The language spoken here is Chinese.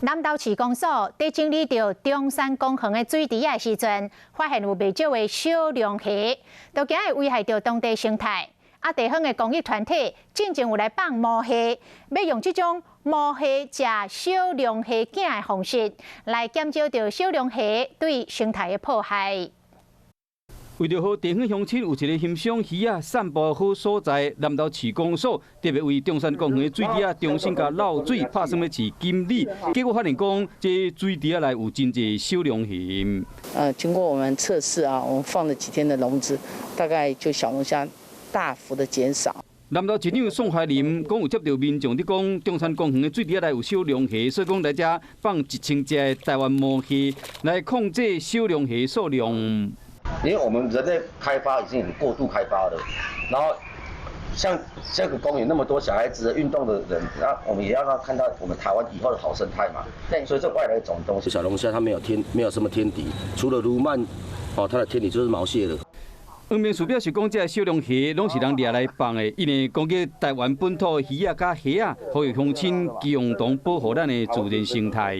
南投市公所在整理着中山公园的水池的时阵，发现有未少的小龙虾，都惊会危害到当地生态。地方的公益团体进前有来放毛蟹，要用这种毛蟹食小龙虾囝的方式，来减少着小龙虾对生态的破坏。 为着好地方乡亲有一个欣赏鱼仔散步的好所在，南投市公所特别为中山公园的水池仔重新甲漏水拍算要饲金鲤，结果发现讲这水池仔内有真济小龙虾。经过我们测试啊，我们放了几天的笼子，大概就小龙虾大幅的减少。 南投市长宋海林讲有接到民众伫讲中山公园的水池仔内有小龙虾，所以讲来遮放1000只的台湾毛蟹来控制小龙虾数量。 因为我们人类开发已经很过度开发了，然后像这个公园那么多小孩子运动的人，那我们也要让他看到我们台湾以后的好生态嘛。对，所以这外来一种东西，小龙虾它没有什么天敌，除了鲈鳗，它的天敌就是毛蟹了。黄明树表示讲，这小龙虾拢是人掠来放的，因为攻击台湾本土的鱼仔甲虾仔，呼吁乡亲共同保护咱的自然生态。